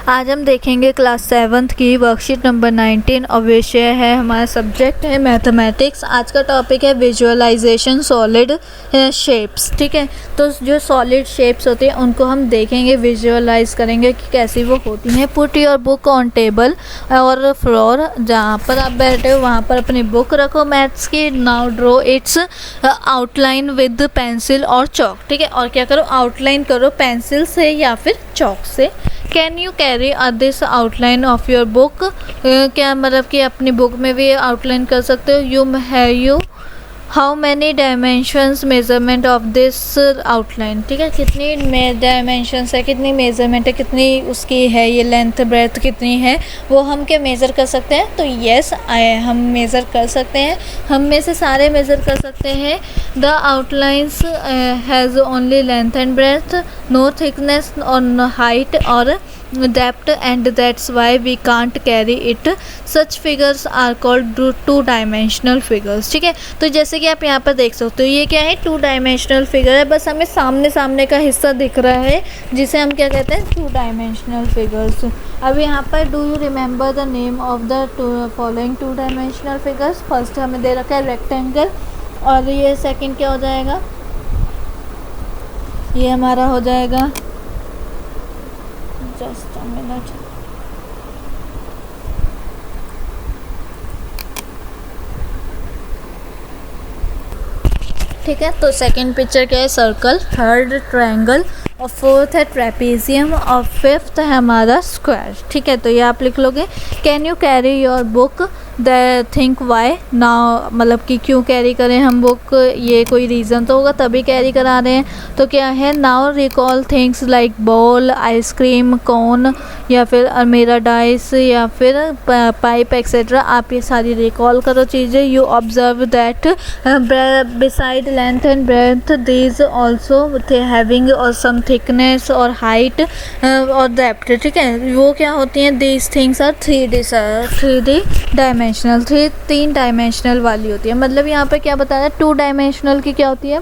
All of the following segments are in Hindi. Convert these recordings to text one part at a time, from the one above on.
आज हम देखेंगे क्लास 7th की वर्कशीट नंबर 19 और विषय है हमारा सब्जेक्ट है मैथमेटिक्स। आज का टॉपिक है विजुअलाइजेशन सॉलिड शेप्स। ठीक है, तो जो सॉलिड शेप्स होती हैं उनको हम देखेंगे, विजुअलाइज करेंगे कि कैसी वो होती हैं। Put your book on table और फ्लोर, जहाँ पर आप बैठे हो वहाँ पर अपनी बुक रखो मैथ्स की। Now draw it's outline with pencil और चॉक। ठीक है, और क्या करो, आउटलाइन करो पेंसिल से या फिर चॉक से। Can you carry this outline of your book, क्या मतलब कि अपनी बुक में भी आउटलाइन कर सकते हो। You how many dimensions measurement of this outline. ठीक है, कितनी डायमेंशंस है, कितनी मेज़रमेंट है, कितनी उसकी है, ये लेंथ ब्रेथ कितनी है, वो हम क्या मेज़र कर सकते हैं। तो येस हम मेज़र कर सकते हैं, हम में से सारे मेज़र कर सकते हैं। The outlines has only length and breadth, no thickness और हाइट और depth, and that's why we can't carry it. Such figures are called two dimensional figures. ठीक है, तो जैसे कि आप यहाँ पर देख सकते हो, ये क्या है, टू डायमेंशनल फिगर है, बस हमें सामने सामने का हिस्सा दिख रहा है जिसे हम क्या कहते हैं, टू डायमेंशनल फिगर्स। अब यहाँ पर do you remember the name of the following to dimensional figures. First हमें दे रखा है रेक्टेंगल, और ये सेकेंड क्या हो जाएगा, ये हमारा हो जाएगा, जस्ट अ मिनट, ठीक है। तो सेकंड पिक्चर क्या है, सर्कल, थर्ड ट्रायंगल, और फोर्थ है ट्रेपेजियम, और फिफ्थ है हमारा स्क्वायर। ठीक है, तो ये आप लिख लोगे। Can you carry your book, the think Y now, मतलब कि क्यों कैरी करें हम बुक, ये कोई रीज़न तो होगा तभी कैरी करा रहे हैं। तो क्या है, now recall things like ball, ice cream cone, या फिर अलमीरा डाइस, या फिर पाइप एक्सेट्रा। आप ये सारी रिकॉल करो चीज़ें। You observe that beside length and breadth these also having और सम थिकनेस और हाइट और डेप्थ। ठीक है, वो क्या होती हैं, these things are 3D dimensional, तीन डायमेंशनल वाली होती है। मतलब यहाँ पे क्या बताया है, टू डायमेंशनल की क्या होती है,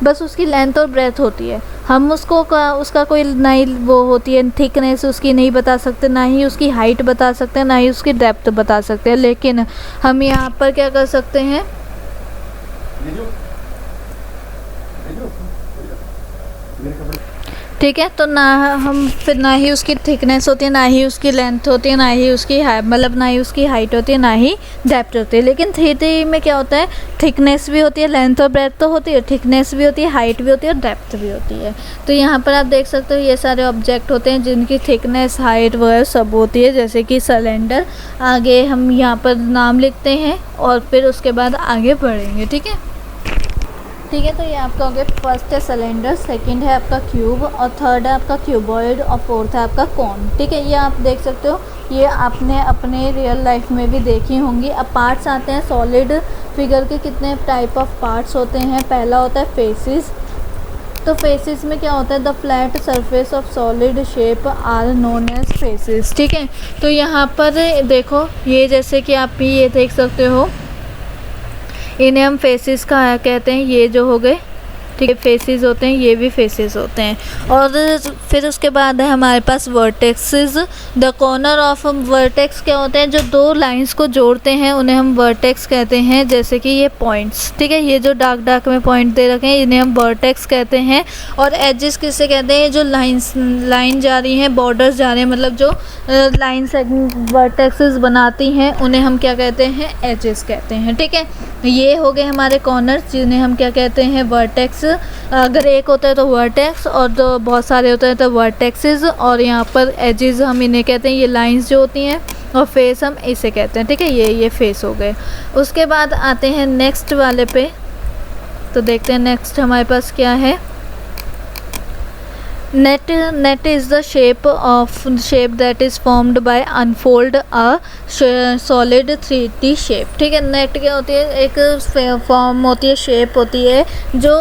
बस उसकी लेंथ और ब्रेथ होती है। हम उसको उसका कोई नई वो होती है, थिकनेस उसकी नहीं बता सकते, ना ही उसकी हाइट बता सकते हैं, ना ही उसकी डेप्थ बता सकते हैं। लेकिन हम यहाँ पर क्या कर सकते हैं, ठीक है, तो ना हम फिर ना ही उसकी थिकनेस होती है, ना ही उसकी लेंथ होती है, ना ही उसकी मतलब ना ही उसकी हाइट होती है, ना ही डेप्थ होती है। लेकिन 3D में क्या होता है, थिकनेस भी होती है, लेंथ और ब्रेथ तो होती है, थिकनेस भी होती है, हाइट भी होती है और डेप्थ भी होती है। तो यहाँ पर आप देख सकते हो ये सारे ऑब्जेक्ट होते हैं जिनकी थिकनेस, हाइट वगैरह सब होती है, जैसे कि सिलेंडर। आगे हम यहाँ पर नाम लिखते हैं और फिर उसके बाद आगे बढ़ेंगे। ठीक है, ठीक है, तो ये आपका हो गया, फर्स्ट है सिलेंडर, सेकंड है आपका क्यूब, और थर्ड है आपका क्यूबॉइड, और फोर्थ है आपका कॉन। ठीक है, ये आप देख सकते हो, ये आपने अपने रियल लाइफ में भी देखी होंगी। अब पार्ट्स आते हैं, सॉलिड फिगर के कितने टाइप ऑफ पार्ट्स होते हैं। पहला होता है फेसिस। तो फेसिस में क्या होता है, the flat surface of solid shape are known as faces. ठीक है, तो यहाँ पर देखो, ये जैसे कि आप ये देख सकते हो, इन्हें हम फेसिस का कहते हैं, ये जो हो गए, ठीक है, फेसिस होते हैं, ये भी फेसिस होते हैं। और फिर उसके बाद है हमारे पास vertexes. The corner of vertex क्या होते हैं, जो दो लाइंस को जोड़ते हैं उन्हें हम वर्टेक्स कहते हैं, जैसे कि ये पॉइंट्स। ठीक है, ये जो डार्क डार्क में पॉइंट दे रखे हैं इन्हें हम वर्टेक्स कहते हैं। और एजेस किससे कहते हैं, जो लाइन जा रही हैं, बॉर्डर्स जा रहे हैं, मतलब जो लाइन वर्टेक्सेस बनाती हैं उन्हें हम क्या कहते हैं, एजेस कहते हैं। ठीक है, ये हो गए हमारे कॉर्नर्स जिन्हें हम क्या कहते हैं, वर्टेक्स। अगर एक होता है तो वर्टेक्स, और तो बहुत सारे होते हैं तो वर्टेक्सेस। और यहाँ पर एजेस हम इन्हें कहते हैं, ये लाइंस जो होती हैं, और फेस हम इसे कहते हैं। ठीक है, ये फेस हो गए। उसके बाद आते हैं नेक्स्ट वाले पे, तो देखते हैं नेक्स्ट हमारे पास क्या है। Net is the shape that is formed by unfold a solid 3D shape। ठीक है, नेट क्या होती है, एक फॉर्म होती है, शेप होती है जो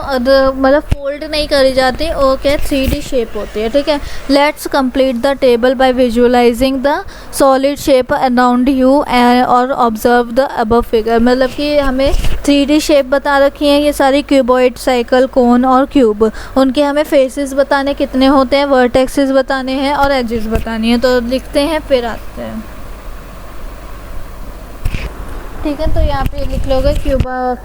मतलब फोल्ड नहीं करी जाती, वो क्या 3D शेप होती है। ठीक है, let's complete the table by visualising the solid shape around you और ऑब्जर्व द अबव फिगर। मतलब कि हमें 3D शेप बता रखी हैं ये सारी, क्यूबॉइड, साइकिल, कोन और क्यूब। उनके हमें फेसेस बताने कितने होते हैं, वर्टेक्सेस बताने हैं और एजेस बतानी है। तो लिखते हैं फिर आते हैं। ठीक है, तो यहाँ पे लिख लोगे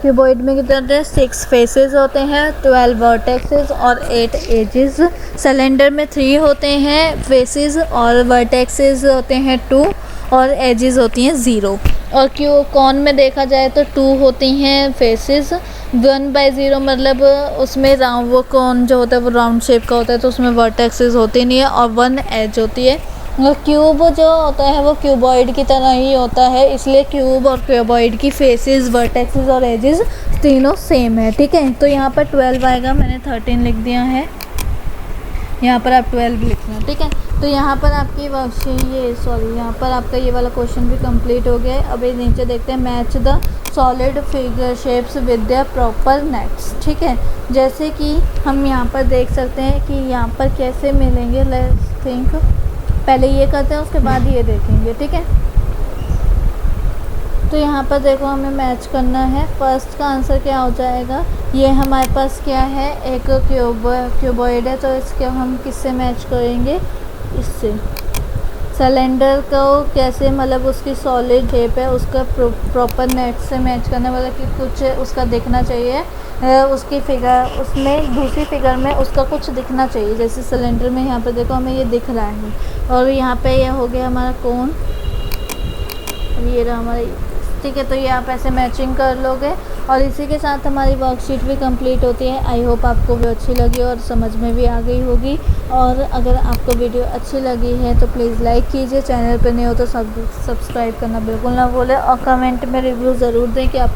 क्यूबॉइड में कितने 6 फेसेस होते हैं, 12 वर्टेक्सेस और 8 एजेस। सिलेंडर में 3 होते हैं फेसेस और वर्टेक्सेस होते हैं 2 और एजेस होती हैं 0। और कॉन में देखा जाए तो 2 होती हैं फेसेस, 1/0 मतलब उसमें राउंड, वो कॉन जो होता है वो राउंड शेप का होता है तो उसमें वर्टेक्सेस होती नहीं है और 1 एज होती है। क्यूब जो होता है वो क्यूबॉइड की तरह ही होता है, इसलिए क्यूब और क्यूबॉइड की फेसेस, वर्टेक्सेस और एजेस तीनों सेम है। ठीक है, तो यहाँ पर 12 आएगा, मैंने 13 लिख दिया है, यहाँ पर आप 12 लिखना। ठीक है, तो यहाँ पर आपकी यहाँ पर आपका ये वाला क्वेश्चन भी कंप्लीट हो गया है। अभी नीचे देखते हैं, match the solid figure shapes with the proper nets. ठीक है, जैसे कि हम यहाँ पर देख सकते हैं कि यहाँ पर कैसे मिलेंगे, लेट्स थिंक। पहले ये करते हैं उसके बाद ये देखेंगे। ठीक है, तो यहाँ पर देखो हमें मैच करना है। फर्स्ट का आंसर क्या हो जाएगा, ये हमारे पास क्या है, एक क्यूबॉइड है तो इसके हम किससे मैच करेंगे, इससे। सिलेंडर को कैसे, मतलब उसकी सॉलिड शेप है उसका प्रॉपर नेट से मैच करने वाला कि कुछ उसका दिखना चाहिए, उसकी फिगर, उसमें दूसरी फिगर में उसका कुछ दिखना चाहिए। जैसे सिलेंडर में यहाँ पर देखो हमें ये दिख रहा है, और यहाँ पे ये हो गया हमारा कोन, ये रहा हमारा। ठीक है, तो ये आप ऐसे मैचिंग कर लोगे और इसी के साथ हमारी वर्कशीट भी कंप्लीट होती है। आई होप आपको भी अच्छी लगी और समझ में भी आ गई होगी। और अगर आपको वीडियो अच्छी लगी है तो प्लीज़ लाइक कीजिए, चैनल पर नहीं हो तो सब्सक्राइब करना बिल्कुल ना भूलें और कमेंट में रिव्यू ज़रूर दें कि आप